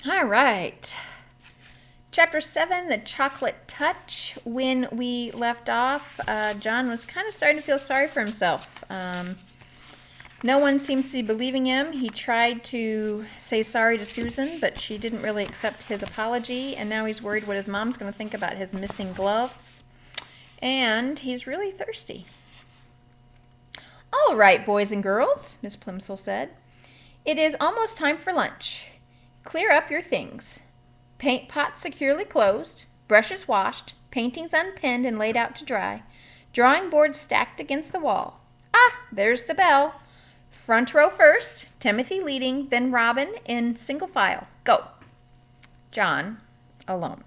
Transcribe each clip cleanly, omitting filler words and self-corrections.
All right. Chapter 7, The Chocolate Touch. When we left off, John was kind of starting to feel sorry for himself. No one seems to be believing him. He tried to say sorry to Susan, but she didn't really accept his apology, and now he's worried what his mom's going to think about his missing gloves. And he's really thirsty. All right, boys and girls, Miss Plimsoll said. It is almost time for lunch. Clear up your things. Paint pots securely closed, brushes washed, paintings unpinned and laid out to dry, drawing boards stacked against the wall. Ah, there's the bell. Front row first, Timothy leading, then Robin in single file. Go. John, alone,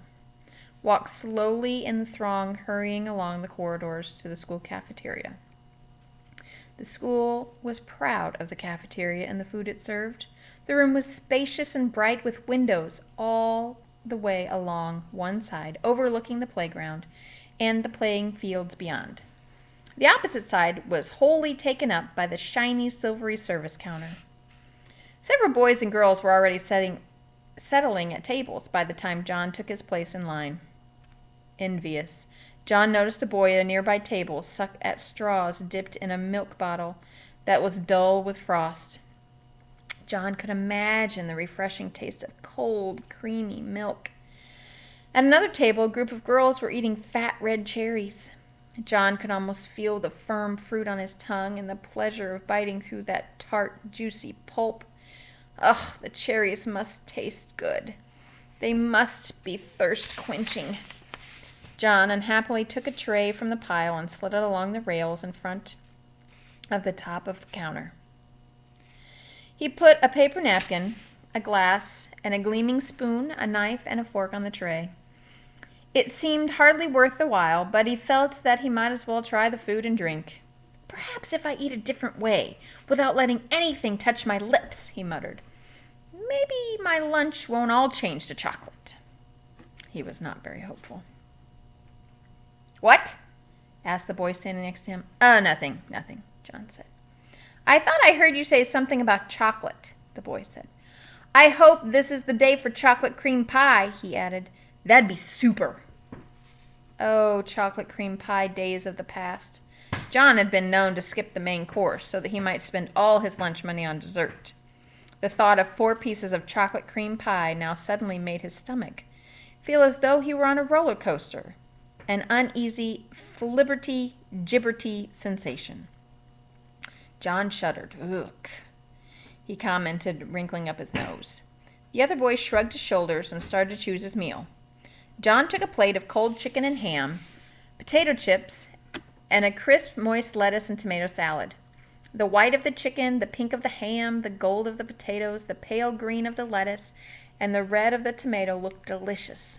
walked slowly in the throng, hurrying along the corridors to the school cafeteria. The school was proud of the cafeteria and the food it served. The room was spacious and bright with windows all the way along one side, overlooking the playground and the playing fields beyond. The opposite side was wholly taken up by the shiny, silvery service counter. Several boys and girls were already settling at tables by the time John took his place in line. Envious, John noticed a boy at a nearby table suck at straws dipped in a milk bottle that was dull with frost. John could imagine the refreshing taste of cold, creamy milk. At another table, a group of girls were eating fat red cherries. John could almost feel the firm fruit on his tongue and the pleasure of biting through that tart, juicy pulp. Ugh, the cherries must taste good. They must be thirst-quenching. John unhappily took a tray from the pile and slid it along the rails in front of the top of the counter. He put a paper napkin, a glass, and a gleaming spoon, a knife, and a fork on the tray. It seemed hardly worth the while, but he felt that he might as well try the food and drink. Perhaps if I eat a different way, without letting anything touch my lips, he muttered, maybe my lunch won't all change to chocolate. He was not very hopeful. What? Asked the boy standing next to him. Nothing, John said. I thought I heard you say something about chocolate, the boy said. I hope this is the day for chocolate cream pie, he added. That'd be super. Oh, chocolate cream pie days of the past. John had been known to skip the main course so that he might spend all his lunch money on dessert. The thought of 4 pieces of chocolate cream pie now suddenly made his stomach feel as though he were on a roller coaster, an uneasy, flibberty-gibberty sensation. John shuddered. Ugh, he commented, wrinkling up his nose. The other boy shrugged his shoulders and started to choose his meal. John took a plate of cold chicken and ham, potato chips, and a crisp, moist lettuce and tomato salad. The white of the chicken, the pink of the ham, the gold of the potatoes, the pale green of the lettuce, and the red of the tomato looked delicious.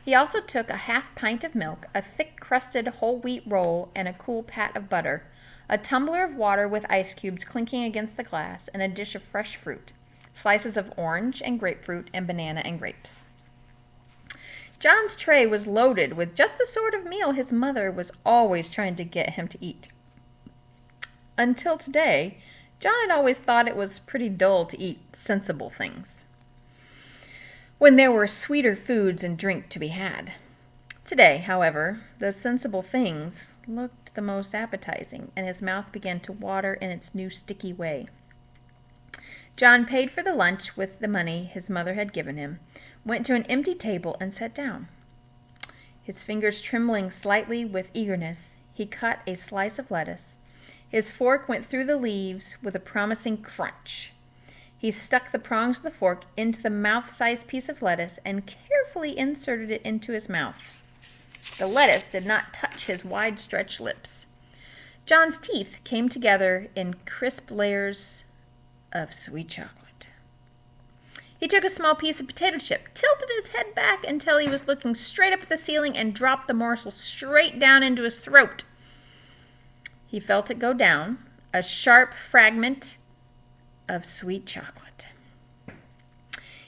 He also took a half pint of milk, a thick-crusted whole wheat roll, and a cool pat of butter, a tumbler of water with ice cubes clinking against the glass, and a dish of fresh fruit, slices of orange and grapefruit and banana and grapes. John's tray was loaded with just the sort of meal his mother was always trying to get him to eat. Until today, John had always thought it was pretty dull to eat sensible things, when there were sweeter foods and drink to be had. Today, however, the sensible things looked the most appetizing, and his mouth began to water in its new sticky way. John paid for the lunch with the money his mother had given him, went to an empty table, and sat down. His fingers trembling slightly with eagerness, he cut a slice of lettuce. His fork went through the leaves with a promising crunch. He stuck the prongs of the fork into the mouth-sized piece of lettuce and carefully inserted it into his mouth. The lettuce did not touch his wide-stretched lips. John's teeth came together in crisp layers of sweet chocolate. He took a small piece of potato chip, tilted his head back until he was looking straight up at the ceiling, and dropped the morsel straight down into his throat. He felt it go down, a sharp fragment of sweet chocolate.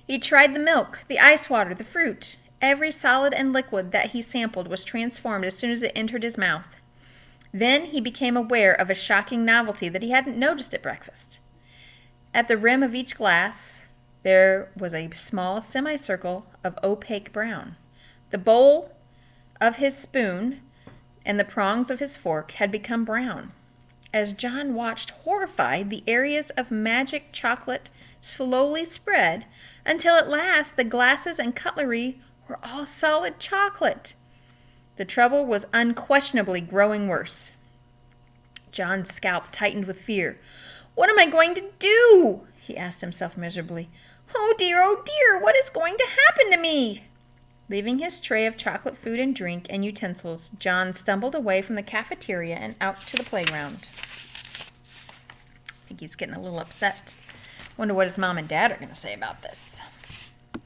He tried the milk, the ice water, the fruit. Every solid and liquid that he sampled was transformed as soon as it entered his mouth. Then he became aware of a shocking novelty that he hadn't noticed at breakfast. At the rim of each glass There was a small semicircle of opaque brown. The bowl of his spoon and the prongs of his fork had become brown. As John watched horrified, the areas of magic chocolate slowly spread until at last the glasses and cutlery were all solid chocolate. The trouble was unquestionably growing worse. John's scalp tightened with fear. "What am I going to do?" he asked himself miserably. Oh dear, what is going to happen to me?" Leaving his tray of chocolate food and drink and utensils, John stumbled away from the cafeteria and out to the playground. I think he's getting a little upset. Wonder what his mom and dad are going to say about this.